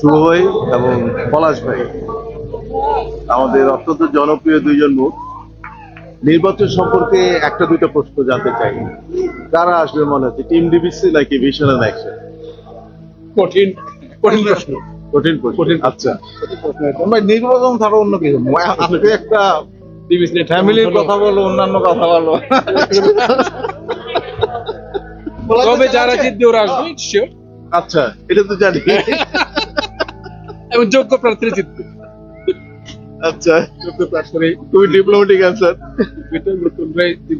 শুভ ভাই এবং পলাশ ভাই আমাদের অত্যন্ত জনপ্রিয় দুইজন মুখ। নির্বাচন সম্পর্কে একটা দুটো প্রশ্ন জানতে চাই। কারা আসবে মনে হচ্ছে, টিম ডিবিসি নাকি ভিশন অ্যান্ড অ্যাকশন? কঠিন কঠিন প্রশ্ন। কঠিন প্রশ্ন। কঠিন প্রশ্ন। আচ্ছা, কঠিন প্রশ্ন এটা। ভাই নির্বাচন ছাড়া অন্য কিছু আজকে একটা টিভি সিলেক্ট ফ্যামিলির কথা বলো, অন্যান্য কথা বলো। তবে যারা জিতবে ওরা আসবে শিওর, আচ্ছা, এটা তো জানি। এবং যোগ্য প্রার্থী জিতবে। আচ্ছা, যোগ্য প্রার্থী খুবই ডিপ্লোম্যাটিক অ্যান্সার।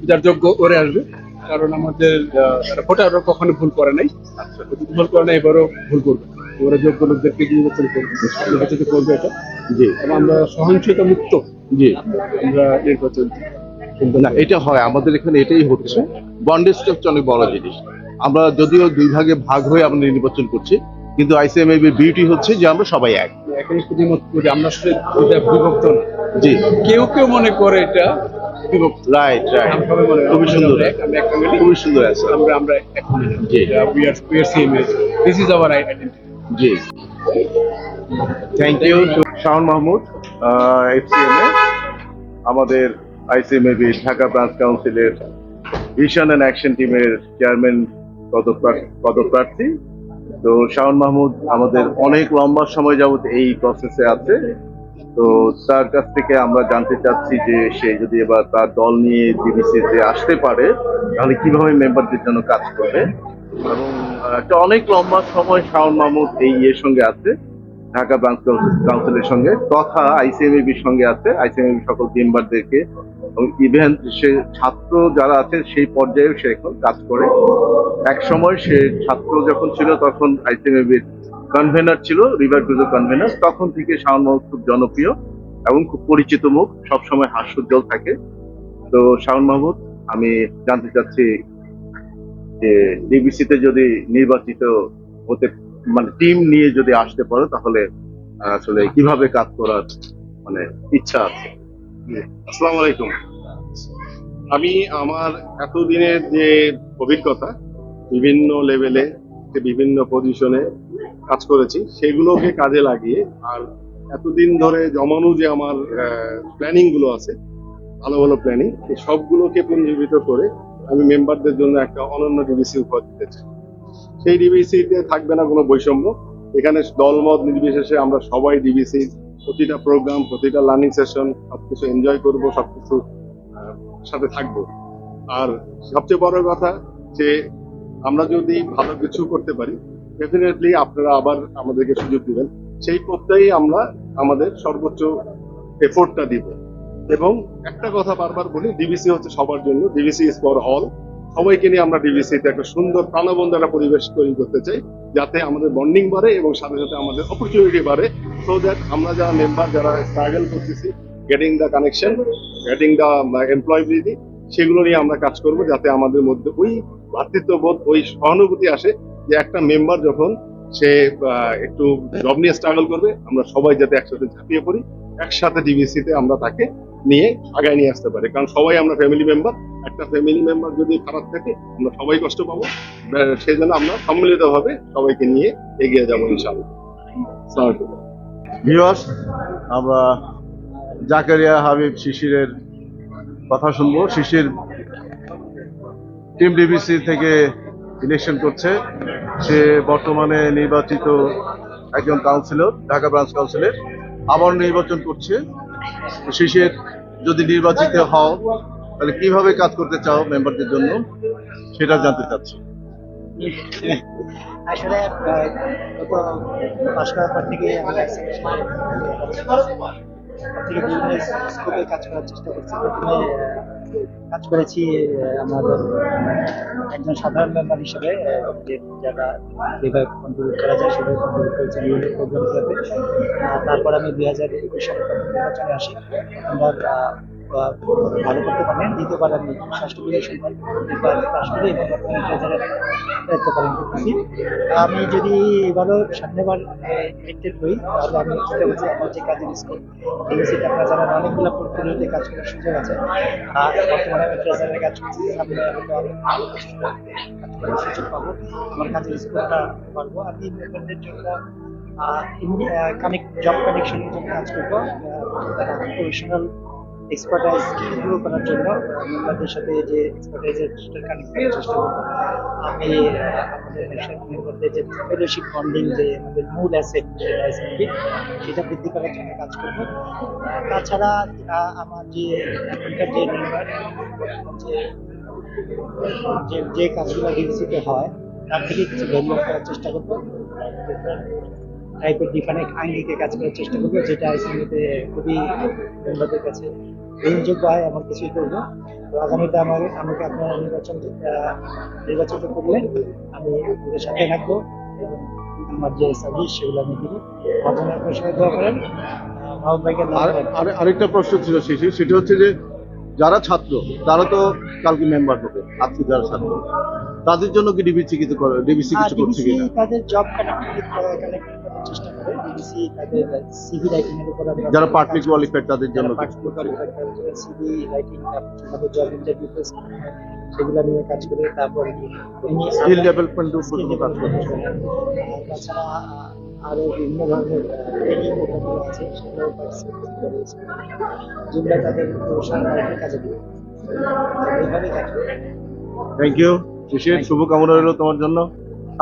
যার যোগ্য ওরে আসবে, কারণ আমাদের ভোটাররা কখনো ভুল করে নাই। যদি ভুল করে নাই এবারও ভুল করবে। ওরা যোগ্য লোকদেরকে নির্বাচন করবে, নির্বাচিত করবে এটা। জি এবং আমরা সহিংসতা মুক্ত জি। আমরা নির্বাচন। না, এটা হয় আমাদের এখানে, এটাই হচ্ছে। বন্ডেজটা হচ্ছে অনেক বড় জিনিস। আমরা যদিও দুই ভাগে ভাগ হয়ে আমরা নির্বাচন করছি, কিন্তু আইসিএমএবি বিউটি হচ্ছে যে আমরা সবাই এক। এখন শুধুমাত্র করি আমরা আসলে এটা বিভক্ত না। জি, কেউ কেউ মনে করে এটা বিভক্ত। Right right. আমরা সবাই মনে করি খুবই সুন্দর, আমরা এক, আমরা এক family, খুবই সুন্দর আছে। আমরা এক family। জি। We are same age. This is our identity. জি, thank you Shaon Mahmud, FCMA, আমাদের আইসিএমএবি ঢাকা ব্রাঞ্চ কাউন্সিলের ভিশন অ্যান্ড অ্যাকশন টিমের চেয়ারম্যান পদপ্রার্থী। তো শাওন মাহমুদ আমাদের অনেক লম্বা সময় যাবত এই প্রসেসে আছে। তো তার কাছ থেকে আমরা জানতে চাচ্ছি যে সে যদি এবার তার দল নিয়ে ডিবিসিতে আসতে পারে তাহলে কিভাবে মেম্বারদের জন্য কাজ করবে। এবং একটা অনেক লম্বা সময় শাওন মাহমুদ এই ইয়ের সঙ্গে আছে, ঢাকা ব্রাঞ্চ কাউন্সিলের সঙ্গে, তথা আইসিএমএবির সঙ্গে আছে, আইসিএমএবি সকল মেম্বারদেরকে, এবং ইভেন সে ছাত্র যারা আছে সেই পর্যায়েও সে এখন কাজ করে। এক সময় সে ছাত্র যখন ছিল তখন আইসিএমএবির কনভেনার ছিল, রিভার ক্রুজের কনভেনার। তখন থেকে শাওন মাহমুদ খুব জনপ্রিয় এবং খুব পরিচিত মুখ, সবসময় হাস্যোজ্জ্বল থাকে। তো শাওন মাহমুদ, আমি জানতে চাচ্ছি যে ডিবিসিতে যদি নির্বাচিত হতে, মানে টিম নিয়ে যদি আসতে পারো তাহলে আসলে কিভাবে কাজ করার মানে ইচ্ছা আছে। আসসালামু আলাইকুম। আমি আমার এতদিনের যে অভিজ্ঞতা, বিভিন্ন লেভেলে বিভিন্ন পজিশনে কাজ করেছি, সেগুলোকে কাজে লাগিয়ে আর এতদিন ধরে জমানো যে আমার প্ল্যানিং গুলো আছে, ভালো ভালো প্ল্যানিং, এই সবগুলোকে পুঞ্জীভূত করে আমি মেম্বারদের জন্য একটা অনন্য ডিবিসি উপহার দিতে চাই। সেই ডিবিসিতে থাকবে না কোনো বৈষম্য। এখানে দলমত নির্বিশেষে আমরা সবাই ডিবিসি প্রতিটা প্রোগ্রাম, প্রতিটা লার্নিং সেশন সবকিছু এনজয় করবো, সবকিছু সাথে থাকবো। আর সবচেয়ে বড় কথা যে আমরা যদি ভালো কিছু করতে পারি, ডেফিনেটলি আপনারা আবার আমাদেরকে সুযোগ দিবেন। সেই প্রত্যয়েই আমরা আমাদের সর্বোচ্চ এফোর্টটা দিব। এবং একটা কথা বারবার বলি, ডিবিসি হচ্ছে সবার জন্য, ডিবিসি ইজ ফর অল। সবাইকে নিয়ে আমরা ডিবিসিতে একটা সুন্দর প্রাণবন্ত একটা পরিবেশ তৈরি করতে চাই, যাতে আমাদের বন্ডিং বাড়ে এবং সাথে সাথে আমাদের অপরচুনিটি বাড়ে। সো দ্যাট আমরা যারা মেম্বার, যারা স্ট্রাগল করতেছি getting the connection, getting the employability, সেগুলো নিয়ে আমরা কাজ করব, যাতে আমাদের মধ্যে ওই ভ্রাতৃত্ববোধ, ওই সহানুভূতি আসে যে একটা মেম্বার যখন সে একটু জব নিয়ে স্ট্রাগল করবে, আমরা সবাই যাতে একসাথে ঝাঁপিয়ে পড়ি, একসাথে ডিবিসিতে আমরা তাকে নিয়ে আগায় নিয়ে আসতে পারি। কারণ সবাই আমরা ফ্যামিলি মেম্বার। একটা ফ্যামিলি মেম্বার যদি খারাপ থাকে আমরা সবাই কষ্ট পাবো। সেই জন্য আমরা সম্মিলিতভাবে সবাইকে নিয়ে এগিয়ে যাবো ইনশাআল্লাহ। আসসালামু আলাইকুম। ভিউয়ার্স, আমরা জাকারিয়া হাবিব শিশিরের কথা শুনবো। শিশির টিম ডিবিসি থেকে ইলেকশন করছে। সে বর্তমানে নির্বাচিত একজন কাউন্সিলর, ঢাকা ব্রাঞ্চ কাউন্সিলের, আবার নির্বাচন করছে। শিশির, যদি নির্বাচিত হও তাহলে কিভাবে কাজ করতে চাও মেম্বারদের জন্য, সেটা জানতে চাচ্ছি। আসলে গত পাশ করার পর থেকে আমি থেকে বিভিন্ন স্কোপে কাজ করার চেষ্টা করছি। প্রথমে কাজ করেছি আমাদের একজন সাধারণ মেম্বার হিসেবে, যারা যেভাবে কন্ট্রিবিউট করা যায় সেভাবে কন্ট্রিবিউট করেছি বিভিন্ন প্রোগ্রামগুলোতে। তারপর আমি 2021 সালে নির্বাচনে আসি। আমরা ভালো করতে পারেন, দ্বিতীয়বার আমি ষষ্ঠ পজিশন পাশ করি এবং বর্তমানে ট্রেজারের দায়িত্ব পালন করতেছি। আমি যদি এবারও সামনেবার ইলেক্টেড হই তাহলে আমি চেষ্টা করছি আমার যে কাজের স্কোপ, ডিবিসিতে আপনারা জানেন অনেকগুলো পোর্টফোলিওতে কাজ করার সুযোগ আছে। বর্তমানে আমি ট্রেজারে কাজ করছি, সামনে অনেক ভালো কাজ করার সুযোগ পাবো, আমার কাজের স্কোপটা পারবো। আমি মেম্বারদের জন্য জব কানেকশনের জন্য কাজ করবো, প্রফেশনাল এক্সপার্টাইজ ইমপ্রুভ করার জন্য মেম্বারদের সাথে যে এক্সপার্টাইজের কানেক্ট করার চেষ্টা করবো। আমি আমাদের মেম্বারদের যে ফেলোশিপ বন্ডিং, যে আমাদের মূল অ্যাসেট সেটা বৃদ্ধি করার জন্য কাজ করবো। তাছাড়া আমার যে এখনকার যে মেম্বার যে যে কাজগুলো ডিভিসিতে হয় তার থেকে কিছু ডেভেলপ করার চেষ্টা করবো, টাইপের ডিফারেন্ট আঙ্গিকে কাজ করার চেষ্টা করবো, যেটা আইসিএমতে খুবই মেম্বারদের কাছে গ্রহণযোগ্য হয়, এমন কিছুই করবো। তো আগামীতে আমাকে আপনারা নির্বাচিত করলে আমি আপনাদের সাথে থাকবো এবং আমার যে সার্ভিস সেগুলো আমি দিব। আপনারা আপনার সঙ্গে দোয়া করেন, মাহমুদ ভাইকে আর আরেকটা প্রশ্ন ছিল শেষে, সেটা হচ্ছে যে যারা ছাত্র তারা তো কালকে মেম্বার হবে, আজকে যারা ছাত্র তাদের জন্য কি ডিবিসি কিছু করছে কিনা? তাদের জব কানেক্ট করার চেষ্টা করে। ডিবিসি তাদের সিভি রাইটিং এর উপর আমরা যারা পার্টলি কোয়ালিফাইড তাদের জন্য সিভি রাইটিং, তারপর জব ইন্টারভিউ সেগুলো নিয়ে কাজ করে, তারপর স্কিল ডেভেলপমেন্টের উপর কাজ করে। তাছাড়া আরো বিভিন্ন ধরনের ট্রেনিং প্রোগ্রাম আছে, সেগুলো পার্টিসিপেট করেছে, যেগুলো তাদের প্রফেশনাল কাজে দিবে। এইভাবে কাজ করে। থ্যাংক ইউ শিশির, শুভকামনা রইল তোমার জন্য।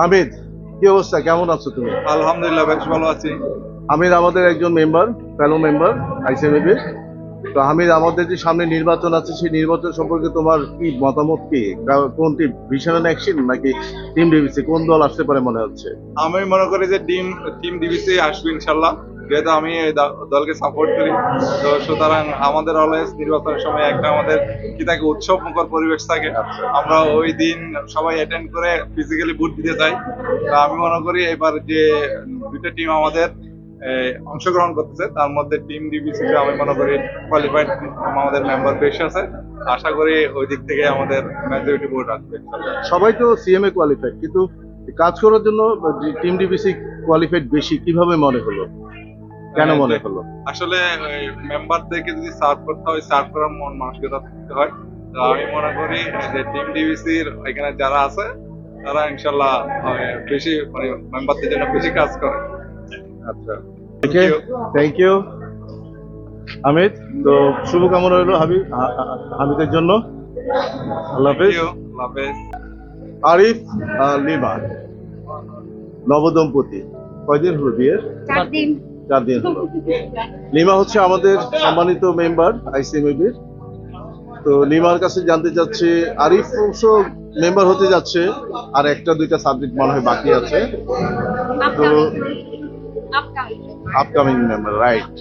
হামিদ, কি অবস্থা, কেমন আছো তুমি? আলহামদুলিল্লাহ বেশ ভালো আছি। হামিদ আমাদের একজন মেম্বার, ফেলো মেম্বার আইসিএমএবির। তো হামিদ, আমাদের যে সামনে নির্বাচন আছে সেই নির্বাচন সম্পর্কে তোমার কি মতামত, কি কোনটি ভিশন অ্যাকশন নাকি টিম ডিবিসি, কোন দল আসতে পারে মনে হচ্ছে? আমি মনে করি যে টিম ডিবিসি আসবে ইনশাল্লাহ, যেহেতু আমি এই দলকে সাপোর্ট করি। তো সুতরাং আমাদের অলওয়েজ নির্বাচনের সময় একটা আমাদের কি থাকে, উৎসব মুখর পরিবেশ থাকে। আমরা ওই দিন সবাই অ্যাটেন্ড করে ফিজিক্যালি ভোট দিতে যাই। তো আমি মনে করি এবার যে দুইটা টিম আমাদের অংশগ্রহণ করতেছে, তার মধ্যে টিম ডিবিসি আমি মনে করি কোয়ালিফাইড আমাদের মেম্বার বেশি আছে। আশা করি ওই দিক থেকে আমাদের মেজরিটি ভোট আসবে। সবাই তো সিএমএ কোয়ালিফাইড, কিন্তু কাজ করার জন্য টিম ডিবিসি কোয়ালিফাইড বেশি, কিভাবে মনে হলো, কেন মনে হলো? আসলে মেম্বারদেরকে যদি সার্ভ করতে হয়, সার্ভ করার মন মানসিকতা থাকতে হয়। তো আমি মনে করি যে টিম ডিবিসির এখানে যারা আছে তারা ইনশাল্লাহ বেশি মানে মেম্বারদের জন্য বেশি কাজ করে। আচ্ছা, থ্যাংক ইউ হামিদ। তো শুভকামনা রইল হামিদের জন্য। আল্লাহ হাফেজ। আল্লাহ হাফেজ। আরিফ আর লিমা নবদম্পতি, কয়দিন হলো বিয়ের? 4 দিন। 4 দিন হলো। লিমা হচ্ছে আমাদের সম্মানিত মেম্বার আইসিএমএবির। তো লিমার কাছে জানতে চাচ্ছি, আরিফ অবশ্য মেম্বার হতে যাচ্ছে, আর একটা দুইটা সাবজেক্ট মনে হয় বাকি আছে। তো আপকামিং মেম্বার, রাইট।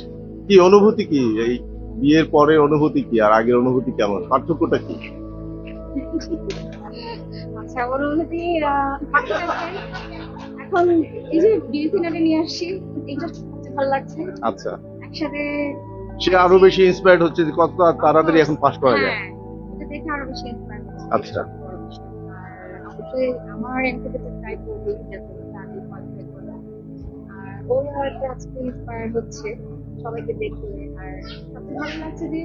কি অনুভূতি, কি এই বিয়ের পরে অনুভূতি কি আর আগের অনুভূতি কেমন, পার্থক্যটা কি? আচ্ছা, অনুভূতি এখন এই যে ডিভিশনালে নিয়ে আসছি, এটা সবচেয়ে ভালো লাগছে। আচ্ছা, একসাথে সে আরো বেশি ইন্সপায়ার্ড হচ্ছে যে কত তাড়াতাড়ি এখন পাস করা যায়। হ্যাঁ, এটা দেখে আরো বেশি ইন্সপায়ার হচ্ছে। আচ্ছা। আর অবশ্যই আমার এন্ড থেকে ট্রাই করব যাতে আমি কোয়ালিফাই করি। আর ওর হয়তো আজকে ইন্সপায়ার হচ্ছে সবাইকে দেখে। আর সবচেয়ে ভালো লাগছে যে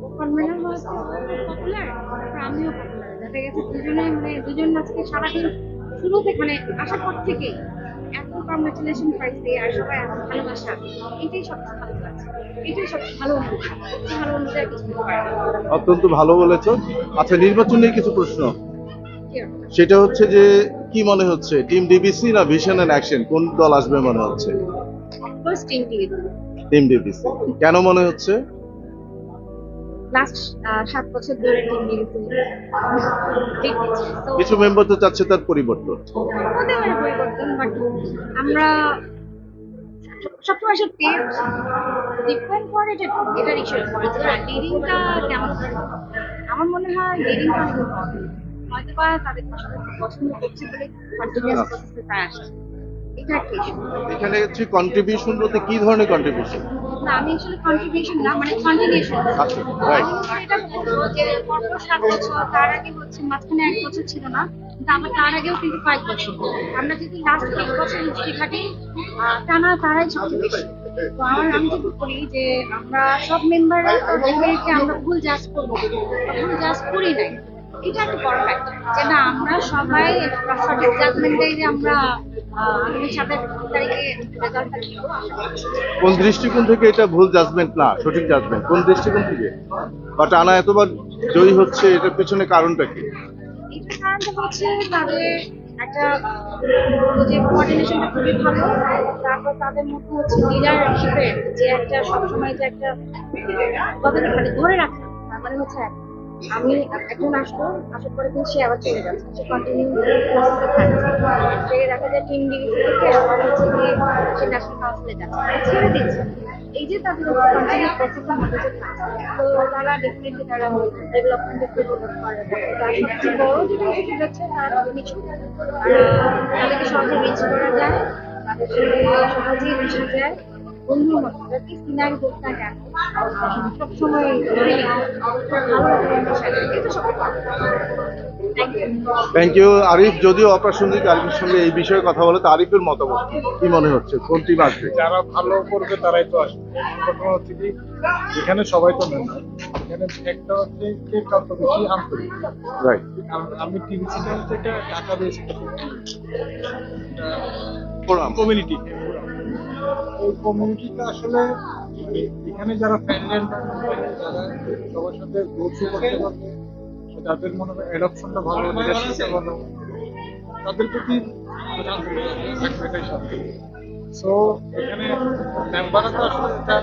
ও কনভেনার হয়েছে, পপুলার, আমিও পপুলার। দেখা গেছে দুজন আজকে সারাদিন শুরু থেকে মানে আসার পর থেকেই এত কংগ্রেচুলেশন পাইছে আর সবাই এত ভালোবাসা, এটাই সবচেয়ে ভালো লাগছে। এটাই সবচেয়ে ভালো অনুভূতি। সবচেয়ে ভালো অনুভূতি আর কিছু হতে পারে না। অত্যন্ত ভালো বলেছো। আচ্ছা, নির্বাচন নিয়ে কিছু প্রশ্ন, Sure. সেটা হচ্ছে যে কি মনে হচ্ছে, টিম ডিবিসি না ভিশন এন্ড অ্যাকশন, কোন দল আসবে মনে হচ্ছে? First team lead. Team DBC. কেন মনে হচ্ছে? লাস্ট 7 বছর ধরে টিম লিড তো কিছু মেম্বার তো চাচ্ছে তার পরিবর্তন। হতে পারে পরিবর্তন, বাট আমরা সবসময় আসলে টেস্ট ডিপেন্ড করে যে এটার ইস্যুর উপরে যে লিডিংটা কেমন। আমার মনে হয় লিডিংটা অনেক ইম্পর্টেন্ট। হয়তো বা তাদের পছন্দ করছে বলে কন্টিনিউয়াস প্রসেসে তাই আসে, এটা একটা ইস্যু। এখানে হচ্ছে কন্ট্রিবিউশন বলতে কি ধরনের কন্ট্রিবিউশন? না, আমি আসলে কন্ট্রিবিউশন না, মানে কন্টিনিউশন। আচ্ছা, রাইট। আমি এটা বলবো যে পরপর 7 বছর, তার আগে হচ্ছে মাঝখানে 1 বছর ছিল না, কিন্তু আবার তার আগেও কিন্তু 5 বছর। আমরা যদি লাস্ট 20 বছর হিস্ট্রি ঘাটি, টানা তারাই সবচেয়ে বেশি। তো আমি যেটা করি যে আমরা সব মেম্বাররা যে আমরা ভুল জাজ করবো, ভুল জাজ করি নাই, এটা একটা বড় ফ্যাক্টর যে না আমরা সবাই সঠিক জাজমেন্টে যে আমরা আগামী 27 তারিখে রেজাল্টটা দিব আশা করছি। কোন দৃষ্টিকোণ থেকে এটা ভুল জাজমেন্ট না, সঠিক জাজমেন্ট কোন দৃষ্টিকোণ থেকে? বা টানা এতবার জয়ী হচ্ছে, এটার পেছনে কারণটা কি? এটার কারণটা হচ্ছে তাদের একটা যে কোঅর্ডিনেশনটা খুবই ভালো, তারপর তাদের মধ্যে হচ্ছে লিডারশিপের যে একটা সবসময় যে একটা কথাটা মানে ধরে রাখা, তার মানে হচ্ছে আমি একজন আসবো, আসার পরে কিন্তু সে আবার চলে যাচ্ছে, সে কন্টিনিউ প্রসেসে থাকছে, সে দেখা যায় টিম ডিভিসি থেকে আবার হচ্ছে গিয়ে সে ন্যাশনাল কাউন্সিলে যাচ্ছে, মানে ছেড়ে দিচ্ছে। এই যে তাদের কন্টিনিউ প্রসেসের মধ্যে যে থাকছে, তো তারা ডেফিনেটলি তারা ডেভেলপমেন্টের ডেভেলপ করে। তার সবচেয়ে বড় যেটা ইস্যু হচ্ছে তারা কিছু তাদেরকে সহজে রিচ করা যায়, তাদের সাথে সহজেই মিশে যায়, বন্ধুর মতো যাতে সিনারি হোক না কেন সবসময় ভালো একটা মিশা যায়, এটা সবচেয়ে ভালো। Thank you. Thank you. Arif যদিও অপ্রাসঙ্গিক, আরিফের সঙ্গে এই বিষয়ে কথা বলে, তো আরিফের মতামত কি মনে হচ্ছে, কোন টিম আসবে? যারা ভালো করবে তারাই তো আসবে। ঘটনা হচ্ছে কি, এখানে সবাই তো নেন, এখানে একটা হচ্ছে কে কত বেশি আন্তরিক। রাইট। কারণ আমি টিভিসিটা হচ্ছে একটা টাকা বেশি ফোরাম। কমিউনিটি, ওই কমিউনিটিটা আসলে এখানে যারা ফ্রেন্ডের যারা সবার সাথে গোছু করতে পারবে, যাদের মনে হয় অ্যাডপশনটা ভালো, লিডারশিপটা ভালো, তাদের প্রতি এটাই সাথে। সো এখানে মেম্বাররা তো আসলে এটা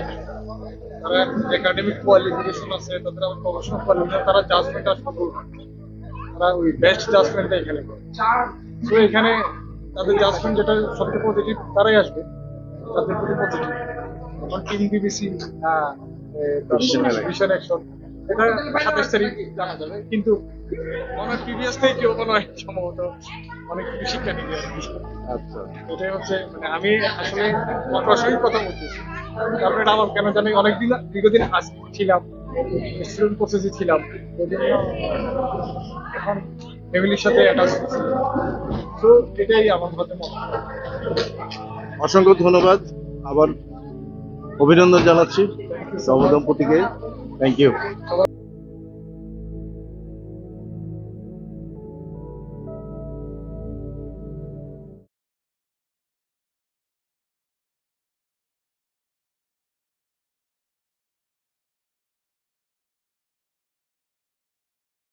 তারা একাডেমিক কোয়ালিফিকেশন আছে, তাদের আবার প্রফেশনাল কোয়ালিফিকেশন, তারা জাজমেন্ট আসলে করবে, তারা ওই বেস্ট জাজমেন্টটা এখানে করে। সো এখানে তাদের জাজমেন্ট যেটা সবচেয়ে পজিটিভ, তারাই আসবে তাদের প্রতি পজিটিভ। এখন টিম বিবিসি মিশন অ্যাকশন এটা 27 তারিখ জানা যাবে, কিন্তু মনে হয় প্রিভিয়াস থেকে কেউ মনে হয় সম্ভবত অনেক কিছু শিক্ষা নিবে আর কি। আচ্ছা। এটাই হচ্ছে মানে আমি আসলে অপ্রাসঙ্গিক কথা বলতেছি, তারপরে এটা আমার কেন জানি অনেকদিন দীর্ঘদিন ছিলাম, স্টুডেন্ট প্রসেসে ছিলাম, ওই জন্য এখন ফ্যামিলির সাথে অ্যাটাচ হচ্ছি। তো এটাই আমার মতে মনে হয়। অসংখ্য ধন্যবাদ, আবার অভিনন্দন জানাচ্ছি নবদম্পতিকে। Thank you.